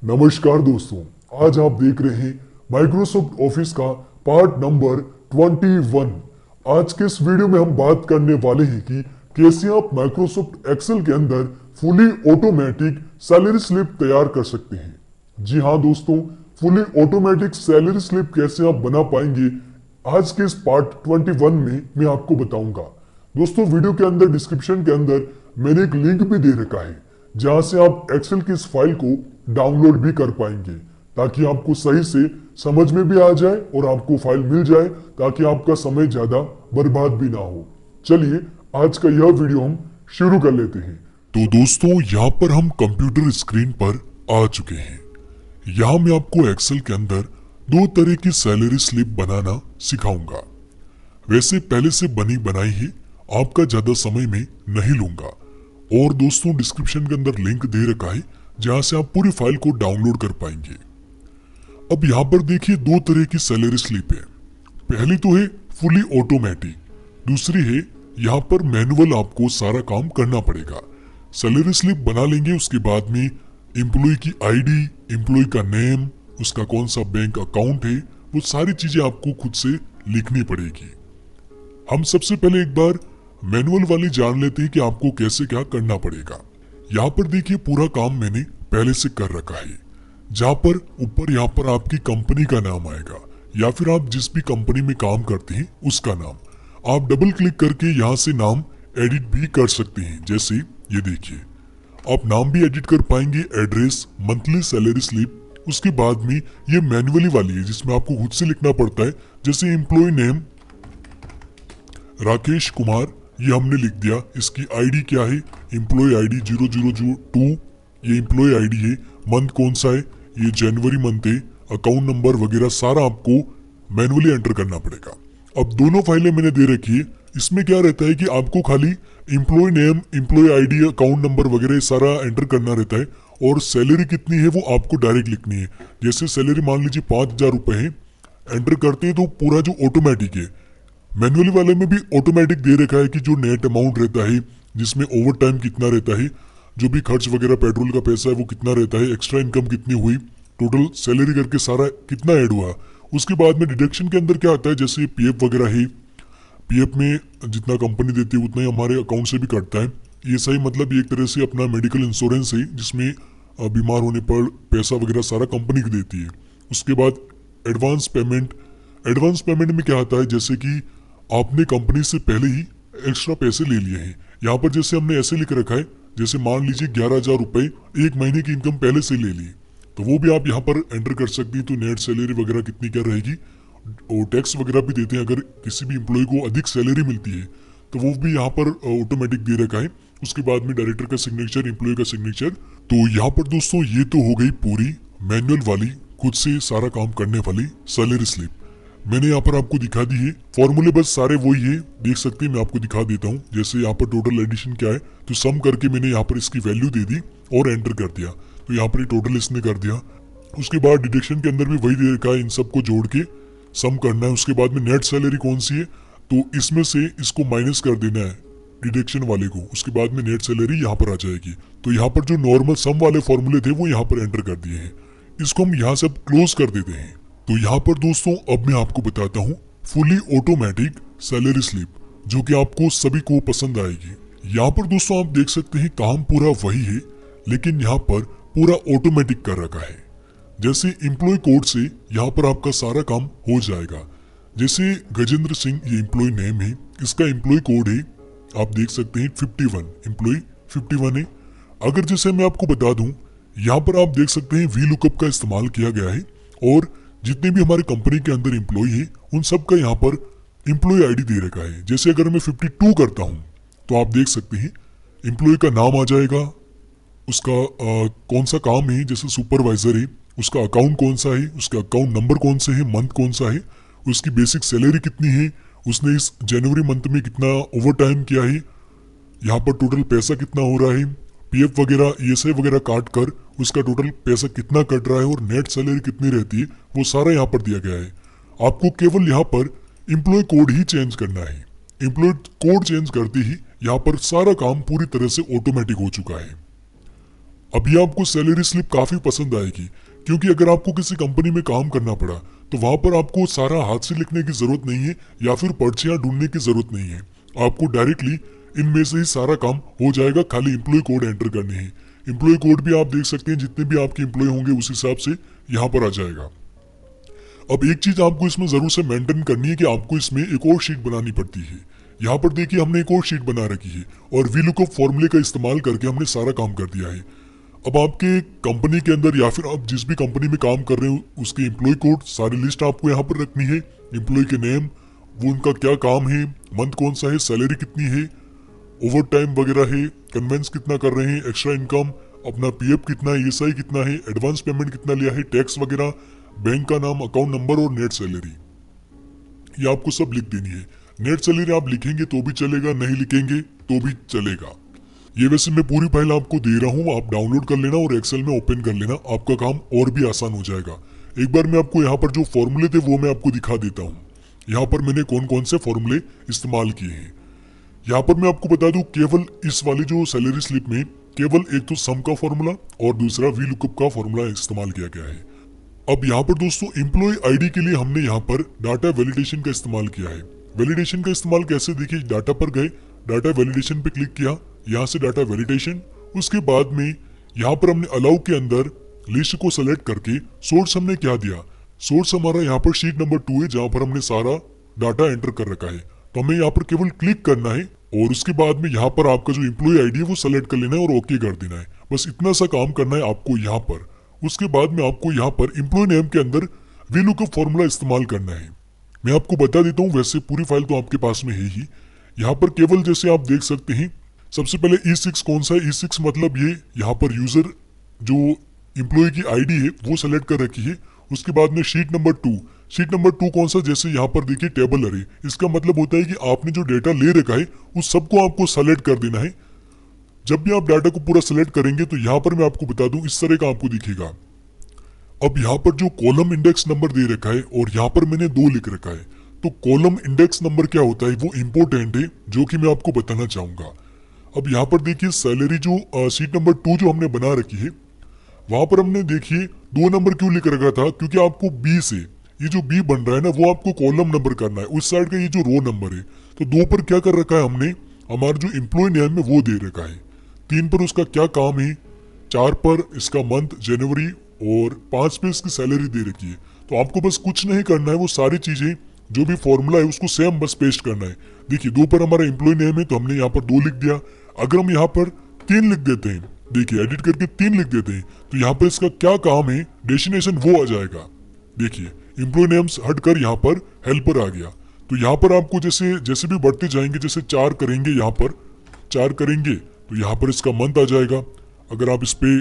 नमस्कार दोस्तों, आज आप देख रहे हैं माइक्रोसॉफ्ट ऑफिस का पार्ट नंबर 21। आज के इस वीडियो में हम बात करने वाले हैं कि कैसे आप माइक्रोसॉफ्ट एक्सेल के अंदर फुली ऑटोमेटिक सैलरी स्लिप तैयार कर सकते हैं। जी हाँ दोस्तों, फुली ऑटोमेटिक सैलरी स्लिप कैसे आप बना पाएंगे आज के इस पार्ट 21 में मैं आपको बताऊंगा। दोस्तों, वीडियो के अंदर डिस्क्रिप्शन के अंदर मैंने एक लिंक भी दे रखा है जहां से आप एक्सेल की इस फाइल को डाउनलोड भी कर पाएंगे, ताकि आपको सही से समझ में भी आ जाए और आपको फाइल मिल जाए, ताकि आपका समय ज्यादा बर्बाद भी ना हो। चलिए आज का यह वीडियो हम शुरू कर लेते हैं। तो दोस्तों, यहाँ पर हम कंप्यूटर स्क्रीन पर आ चुके हैं। यहाँ मैं आपको एक्सेल के अंदर दो तरह की सैलरी स्लिप बनाना सिखाऊंगा। वैसे पहले से बनी बनाई है, आपका ज्यादा समय में नहीं लूंगा। और दोस्तों, डिस्क्रिप्शन के अंदर लिंक दे रखा है जहां से आप पूरी फाइल को डाउनलोड कर पाएंगे। अब यहाँ पर देखिए, दो तरह की सैलरी स्लिप है। पहली तो है फुली ऑटोमेटिक, दूसरी है यहाँ पर मैनुअल, आपको सारा काम करना पड़ेगा। सैलरी स्लिप बना लेंगे, उसके बाद में एम्प्लॉय की आईडी, एम्प्लॉय का नेम, उसका कौन सा बैंक अकाउंट है, वो सारी चीजें आपको खुद से लिखनी पड़ेगी। हम सबसे पहले एक बार मैनुअल वाली जान लेते हैं कि आपको कैसे क्या करना पड़ेगा। यहाँ पर देखिए, पूरा काम मैंने पहले से कर रखा है। जहाँ पर ऊपर यहाँ पर आपकी कंपनी का नाम आएगा, या फिर आप जिस भी कंपनी में काम करते हैं उसका नाम। आप डबल क्लिक करके यहाँ से नाम एडिट भी कर सकते हैं। जैसे ये देखिए, आप नाम भी एडिट कर पाएंगे, एड्रेस, मंथली सैलरी स्लिप। उसके बाद में ये मैनुअली वाली है जिसमें आपको खुद से लिखना पड़ता है। जैसे एम्प्लॉय नेम राकेश कुमार, ये हमने लिख दिया। इसकी आईडी क्या है, एम्प्लॉय आईडी 0002, ये एम्प्लॉय आईडी है। मंथ कौन सा है, ये जनवरी मंथ है। अकाउंट नंबर वगैरह सारा आपको मैनुअली एंटर करना पड़ेगा। अब दोनों फाइलें मैंने दे रखी है। इसमें क्या रहता है कि आपको खाली employee name, employee ID, account number वगैरह सारा एंटर करना रहता है, और सैलरी कितनी है वो आपको डायरेक्ट लिखनी है। जैसे सैलरी मान लीजिए 5,000 रुपए है, एंटर करते हैं तो पूरा जो ऑटोमेटिक है। मैनुअली वाले में भी ऑटोमेटिक दे रखा है कि जो नेट अमाउंट रहता है, जिसमें ओवर टाइम कितना रहता है, जो भी खर्च वगैरह पेट्रोल का पैसा है वो कितना रहता है, एक्स्ट्रा इनकम कितनी हुई, टोटल सैलरी करके सारा कितना ऐड हुआ। उसके बाद में डिडक्शन के अंदर क्या आता है, जैसे पीएफ वगैरह है, पीएफ में जितना कंपनी देती है उतना ही हमारे अकाउंट से भी कटता है। ये सही मतलब एक तरह से अपना मेडिकल इंश्योरेंस है, जिसमें बीमार होने पर पैसा वगैरह सारा कंपनी की देती है। उसके बाद एडवांस पेमेंट। एडवांस पेमेंट में क्या आता है, जैसे कि आपने कंपनी से पहले ही एक्स्ट्रा पैसे ले लिए हैं। यहाँ पर जैसे हमने ऐसे लिख रखा है, जैसे मान लीजिए 11,000 रुपए एक महीने की इनकम पहले से ले ली, तो वो भी आप यहाँ पर एंटर कर सकती हैं। तो नेट सैलरी वगैरह कितनी क्या रहेगी, और टैक्स वगैरह भी देते हैं। अगर किसी भी एम्प्लॉय को अधिक सैलरी मिलती है तो वो भी यहाँ पर ऑटोमेटिक दे रखा है। उसके बाद में डायरेक्टर का सिग्नेचर, एम्प्लॉय का सिग्नेचर। तो यहाँ पर दोस्तों ये तो हो गई पूरी मैनुअल वाली, खुद से सारा काम करने वाली सैलरी स्लिप। मैंने यहाँ पर आपको दिखा दी है। फॉर्मूले बस सारे वही है, देख सकते हैं। मैं आपको दिखा देता हूँ। जैसे यहाँ पर टोटल एडिशन क्या है, तो सम करके मैंने यहाँ पर इसकी वैल्यू दे दी और एंटर कर दिया, तो यहाँ पर टोटल इसने कर दिया। उसके बाद डिडक्शन के अंदर भी वही दे रखा है, इन सबको जोड़ के सम करना है। उसके बाद में नेट सैलरी कौन सी है, तो इसमें से इसको माइनस कर देना है डिडक्शन वाले को। उसके बाद में नेट सैलरी यहाँ पर आ जाएगी। तो यहाँ पर जो नॉर्मल सम वाले फॉर्मूले थे वो यहाँ पर एंटर कर दिए हैं। इसको हम यहाँ से क्लोज कर देते हैं। तो यहाँ पर दोस्तों अब मैं आपको बताता हूँ फुली ऑटोमेटिक सैलरी स्लिप, जो कि आपको सभी को पसंद आएगी। यहाँ पर दोस्तों आप देख सकते हैं काम पूरा वही है, लेकिन यहाँ पर पूरा ऑटोमेटिक कर रखा है। जैसे एम्प्लॉय कोड से यहाँ पर आपका सारा काम हो जाएगा। जैसे गजेंद्र सिंह ये एम्प्लॉय नेम है, इसका एम्प्लॉय कोड है, आप देख सकते हैं 51, एम्प्लॉय 51 है। अगर जैसे मैं आपको बता दूं, यहाँ पर आप देख सकते हैं वी लुकअप का इस्तेमाल किया गया है, और जितने भी हमारे कंपनी के अंदर एम्प्लॉय है उन सब का यहाँ पर एम्प्लॉय आईडी दे रखा है। जैसे अगर मैं 52 करता हूँ तो आप देख सकते हैं एम्प्लॉय का नाम आ जाएगा, उसका कौन सा काम है, जैसे सुपरवाइजर है, उसका अकाउंट कौन सा है, उसका अकाउंट नंबर कौन सा है, मंथ कौन सा है, उसकी बेसिक सैलरी कितनी है, उसने इस जनवरी मंथ में कितना ओवर टाइम किया है, यहाँ पर टोटल पैसा कितना हो रहा है, पीएफ वगैरह ईएसआई वगैरह काट कर उसका टोटल पैसा कितना कट रहा है, और नेट सैलरी कितनी रहती है, वो सारा यहाँ पर दिया गया है। आपको केवल यहाँ पर एम्प्लॉय कोड ही चेंज करना है। एम्प्लॉय कोड चेंज करते ही यहाँ पर सारा काम पूरी तरह से ऑटोमेटिक हो चुका है। अब ये आपको सैलरी स्लिप काफी पसंद आएगी, क्योंकि अगर आपको किसी कंपनी में काम करना पड़ा तो वहां पर आपको सारा हाथ से लिखने की जरूरत नहीं है या फिर पर्चियां ढूंढने की जरूरत नहीं है। आपको डायरेक्टली इनमें से ही सारा काम हो जाएगा, खाली एम्प्लॉय कोड एंटर करने हैं। एम्प्लॉय कोड भी आप देख सकते हैं, जितने भी आपके एम्प्लॉय होंगे उस हिसाब से यहाँ पर आ जाएगा। अब एक चीज आपको इसमें जरूर से मेंटेन करनी है कि आपको इसमें एक और शीट बनानी पड़ती है। यहाँ पर देखिए हमने एक और शीट बना रखी है और वीलुकअप फॉर्मूले का इस्तेमाल करके हमने सारा काम कर दिया है। अब आपके कंपनी के अंदर या फिर आप जिस भी कंपनी में काम कर रहे हो उसके एम्प्लॉय कोड सारी लिस्ट आपको यहाँ पर रखनी है। एम्प्लॉय के नेम, वो उनका क्या काम है, मंथ कौन सा है, सैलरी कितनी है, ओवर टाइम वगैरह है, कन्वेंस कितना कर रहे हैं, एक्स्ट्रा इनकम, अपना पीएफ कितना है, ईएसआई कितना है, एडवांस पेमेंट कितना लिया है, टैक्स वगैरह, बैंक का नाम, अकाउंट नंबर और नेट सैलरी, ये आपको सब लिख देनी है। नेट सैलरी आप लिखेंगे तो भी चलेगा, नहीं लिखेंगे तो भी चलेगा। ये वैसे मैं पूरी फाइल आपको दे रहा हूँ, आप डाउनलोड कर लेना और एक्सेल में ओपन कर लेना, आपका काम और भी आसान हो जाएगा। एक बार मैं आपको यहाँ पर जो फॉर्मूले थे वो मैं आपको दिखा देता हूँ। यहाँ पर मैंने कौन कौन से फॉर्मूले इस्तेमाल किए हैं। यहाँ पर मैं आपको बता दूं, केवल इस वाली जो सैलरी स्लिप में केवल एक तो सम का फॉर्मूला और दूसरा वीलुकअप का फॉर्मूला इस्तेमाल किया गया है। अब यहाँ पर दोस्तों एम्प्लॉय आईडी के लिए हमने यहाँ पर डाटा वैलिडेशन का इस्तेमाल किया है। वैलिडेशन का इस्तेमाल कैसे, देखिए डाटा पर गए, डाटा वैलिडेशन पे क्लिक किया, यहाँ से डाटा वैलिडेशन, उसके बाद में यहाँ पर हमने अलाउ के अंदर लिस्ट को सेलेक्ट करके सोर्स हमने क्या दिया, सोर्स हमारा यहाँ पर शीट नंबर 2 है जहाँ पर हमने सारा डाटा एंटर कर रखा है। तो हमें यहाँ पर केवल क्लिक करना है और उसके बाद में यहाँ पर आपका जो एम्प्लॉय आईडी है वो सेलेक्ट कर लेना है और ओके कर देना है। बस इतना सा काम करना है आपको यहाँ पर। उसके बाद में आपको यहाँ पर एम्प्लॉय नेम के अंदर वीलुकअप फॉर्मूला इस्तेमाल करना है। मैं आपको बता देता हूँ, वैसे पूरी फाइल तो आपके पास में है ही। यहाँ पर केवल जैसे आप देख सकते हैं, सबसे पहले E6 कौन सा है, E6 मतलब ये यहाँ पर यूजर जो एम्प्लॉय की आईडी है वो सेलेक्ट कर रखी है। उसके बाद में शीट नंबर 2, शीट नंबर 2 कौन सा, जैसे यहाँ पर देखिए टेबल अरे, इसका मतलब होता है कि आपने जो डेटा ले रखा है उस सबको आपको सेलेक्ट कर देना है। जब भी आप डाटा को पूरा सेलेक्ट करेंगे तो यहाँ पर मैं आपको बता दूं इस तरह का आपको दिखेगा। अब यहाँ पर जो कॉलम इंडेक्स नंबर दे रखा है और यहाँ पर मैंने 2 लिख रखा है, तो कॉलम इंडेक्स नंबर क्या होता है वो इंपॉर्टेंट है, जो कि मैं आपको बताना चाहूंगा। अब यहाँ पर देखिए सैलरी जो शीट नंबर 2 जो हमने बना रखी है, वहां पर हमने देखिए 2 नंबर क्यों लिख रखा था, क्योंकि आपको बी से ये जो बी बन रहा है ना वो आपको कॉलम नंबर करना है, उस साइड का ये जो रो नंबर है। तो 2 पर क्या कर रखा है हमने, हमारा जो एम्प्लॉय नेम है वो दे रखा है, 3 पर उसका क्या काम है, 4 पर इसका मंथ जनवरी और 5 पे इसकी सैलरी दे रखी है। तो आपको बस कुछ नहीं करना है, वो सारी चीजें जो भी फॉर्मूला है उसको सेम बस पेस्ट करना है। देखिए 2 पर हमारा एम्प्लॉय नेम है तो हमने यहाँ पर 2 लिख दिया। अगर हम यहाँ पर 3 लिख देते हैं, देखिए एडिट करके 3 लिख देते हैं, तो यहाँ पर इसका क्या काम है, डेस्टिनेशन वो आ जाएगा। देखिए एम्प्लॉय नेम्स हटकर यहाँ पर हेल्पर आ गया। तो यहाँ पर आपको जैसे जैसे भी बढ़ते जाएंगे, जैसे 4 करेंगे, यहाँ पर 4 करेंगे तो यहाँ पर इसका मंथ आ जाएगा। अगर आप इस पे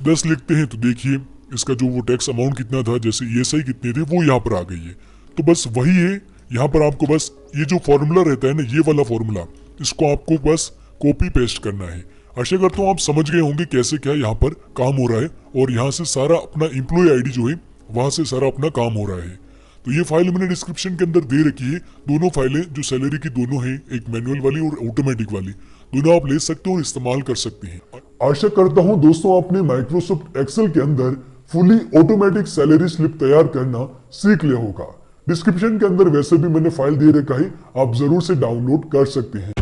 10 लिखते हैं तो देखिए इसका जो वो टैक्स अमाउंट कितना था, जैसे ईएसआई कितने थे, वो यहाँ पर आ गई है। तो बस वही है, यहाँ पर आपको बस ये जो फॉर्मूला रहता है ना, ये वाला फॉर्मूला, इसको आपको बस कॉपी पेस्ट करना है। आशा करता हूँ आप समझ गए होंगे कैसे क्या यहाँ पर काम हो रहा है, और यहाँ से सारा अपना एम्प्लॉय आईडी जो है वहां से सारा अपना काम हो रहा है। तो ये फाइल मैंने डिस्क्रिप्शन के अंदर दे रखी है। दोनों फाइलें जो सैलरी की दोनों हैं, एक मैनुअल वाली और ऑटोमेटिक वाली, दोनों आप ले सकते हो और इस्तेमाल कर सकते हैं। आशा करता हूं दोस्तों आपने माइक्रोसॉफ्ट एक्सेल के अंदर फुली ऑटोमेटिक सैलरी स्लिप तैयार करना सीख लिया होगा। डिस्क्रिप्शन के अंदर वैसे भी मैंने फाइल दे रखा है, आप जरूर से डाउनलोड कर सकते हैं।